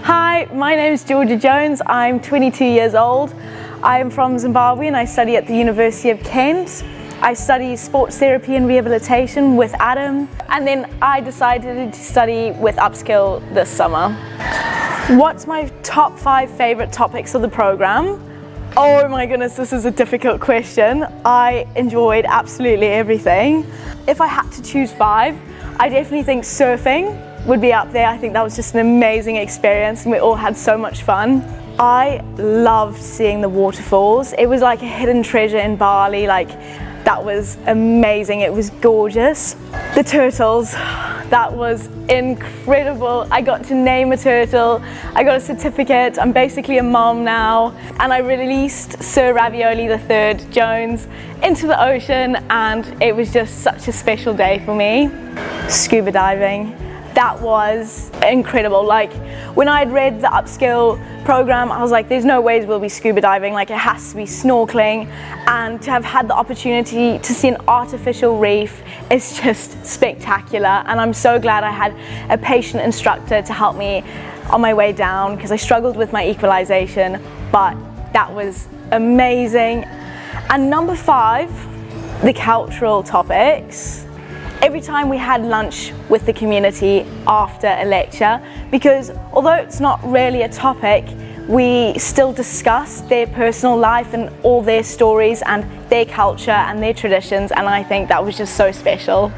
Hi, my name is Jorja Jones. I'm 22 years old. I am from Zimbabwe and I study at the University of Kent. I study sports therapy and rehabilitation with Adam, and then I decided to study with Upskill this summer. What's my top 5 favourite topics of the programme? Oh my goodness, this is a difficult question. I enjoyed absolutely everything. If I had to choose 5, I definitely think surfing would be up there. I think that was just an amazing experience and we all had so much fun. I loved seeing the waterfalls. It was like a hidden treasure in Bali. That was amazing. It was gorgeous. The turtles, that was incredible. I got to name a turtle. I got a certificate. I'm basically a mom now. And I released Sir Ravioli the III Jones into the ocean, and it was just such a special day for me. Scuba diving. That was incredible. When I had read the Upskill program, I was like, there's no ways we'll be scuba diving. It has to be snorkeling. And to have had the opportunity to see an artificial reef is just spectacular. And I'm so glad I had a patient instructor to help me on my way down, because I struggled with my equalization, but that was amazing. And number 5, the cultural topics. Every time we had lunch with the community after a lecture, because although it's not really a topic, we still discussed their personal life and all their stories and their culture and their traditions, and I think that was just so special.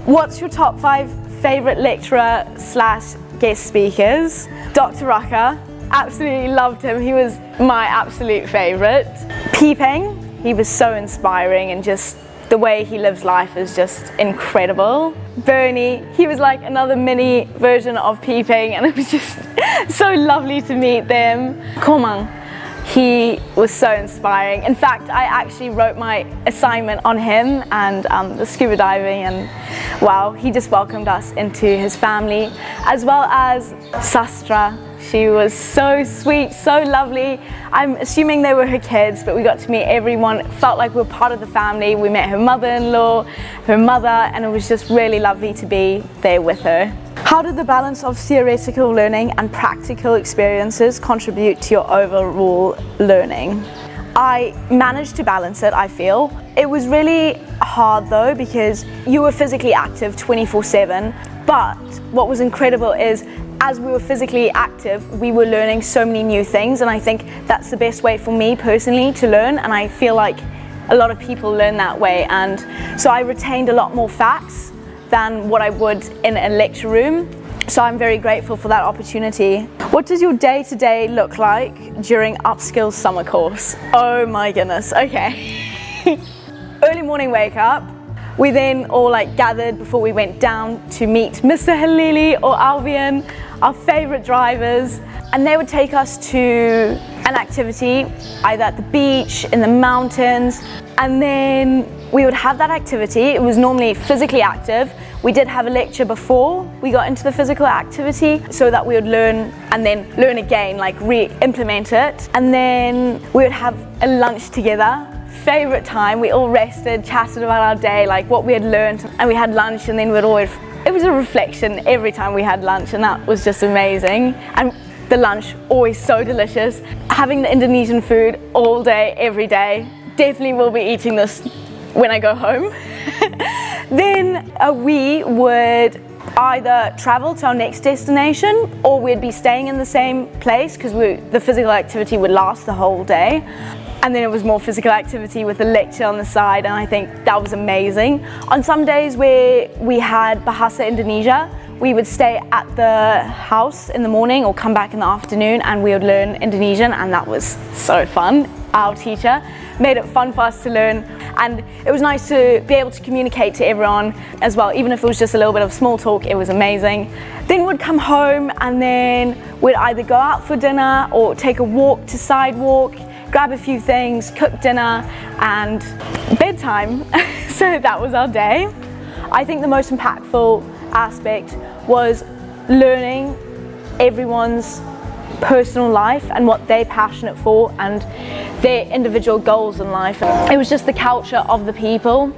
What's your top 5 favourite lecturer / guest speakers? Dr. Rucker, absolutely loved him. He was my absolute favourite. Peeping, he was so inspiring, and just the way he lives life is just incredible. Bernie, he was like another mini version of Peeping, and it was just so lovely to meet them. Komang, he was so inspiring. In fact, I actually wrote my assignment on him and the scuba diving, and wow, he just welcomed us into his family, as well as Sastra. She was so sweet, so lovely. I'm assuming they were her kids, but we got to meet everyone. It felt like we were part of the family. We met her mother-in-law, her mother, and it was just really lovely to be there with her. How did the balance of theoretical learning and practical experiences contribute to your overall learning? I managed to balance it, I feel. It was really hard though, because you were physically active 24/7, but what was incredible is as we were physically active, we were learning so many new things, and I think that's the best way for me personally to learn, and I feel like a lot of people learn that way, and so I retained a lot more facts than what I would in a lecture room, so I'm very grateful for that opportunity. What does your day-to-day look like during Upskill's summer course? Oh my goodness, okay. Early morning wake up. We then all gathered before we went down to meet Mr. Halili or Albion, our favourite drivers, and they would take us to an activity either at the beach, in the mountains, and then we would have that activity. It was normally physically active. We did have a lecture before we got into the physical activity so that we would learn and then learn again, re-implement it, and then we would have a lunch together. Favourite time, we all rested, chatted about our day, what we had learned, and we had lunch, and then it was a reflection every time we had lunch, and that was just amazing. And the lunch, always so delicious. Having the Indonesian food all day, every day. Definitely will be eating this when I go home. Then we would either travel to our next destination, or we'd be staying in the same place, because the physical activity would last the whole day. And then it was more physical activity with a lecture on the side, and I think that was amazing. On some days where we had Bahasa Indonesia, we would stay at the house in the morning or come back in the afternoon, and we would learn Indonesian, and that was so fun. Our teacher made it fun for us to learn, and it was nice to be able to communicate to everyone as well, even if it was just a little bit of small talk. It was amazing. Then we'd come home, and then we'd either go out for dinner or take a walk to Sidewalk, grab a few things, cook dinner, and bedtime. So that was our day. I think the most impactful aspect was learning everyone's personal life and what they're passionate for and their individual goals in life. It was just the culture of the people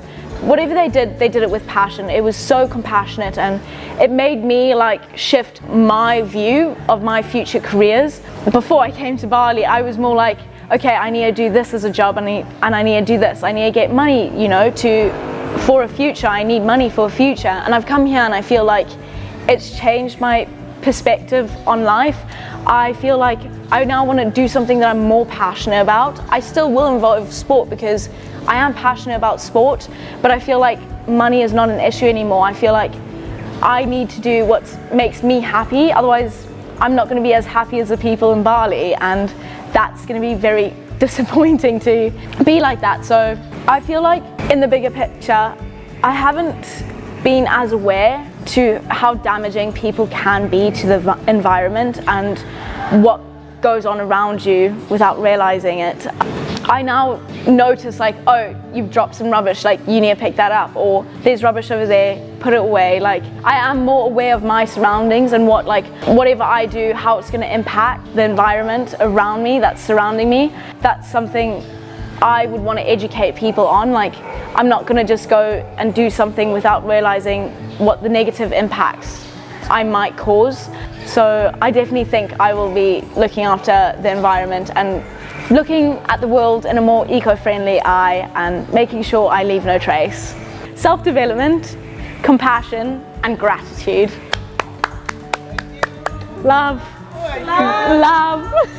whatever they did it with passion. It was so compassionate, and it made me like shift my view of my future careers. Before I came to Bali, I was more like, okay, I need to do this as a job, and I need to do this. I need to get money, you know, for a future. I need money for a future. And I've come here and I feel like it's changed my perspective on life. I feel like I now want to do something that I'm more passionate about. I still will involve sport because I am passionate about sport, but I feel like money is not an issue anymore. I feel like I need to do what makes me happy, otherwise I'm not going to be as happy as the people in Bali, and that's going to be very disappointing to be like that. So I feel like in the bigger picture, I haven't been as aware to how damaging people can be to the environment and what goes on around you without realizing it. I now notice like, oh, you've dropped some rubbish, like you need to pick that up, or there's rubbish over there, put it away. Like I am more aware of my surroundings and what, like whatever I do, how it's going to impact the environment around me that's surrounding me. That's something I would want to educate people on. Like I'm not going to just go and do something without realizing what the negative impacts I might cause. So I definitely think I will be looking after the environment and looking at the world in a more eco-friendly eye and making sure I leave no trace. Self-development, compassion and gratitude. Love. Love.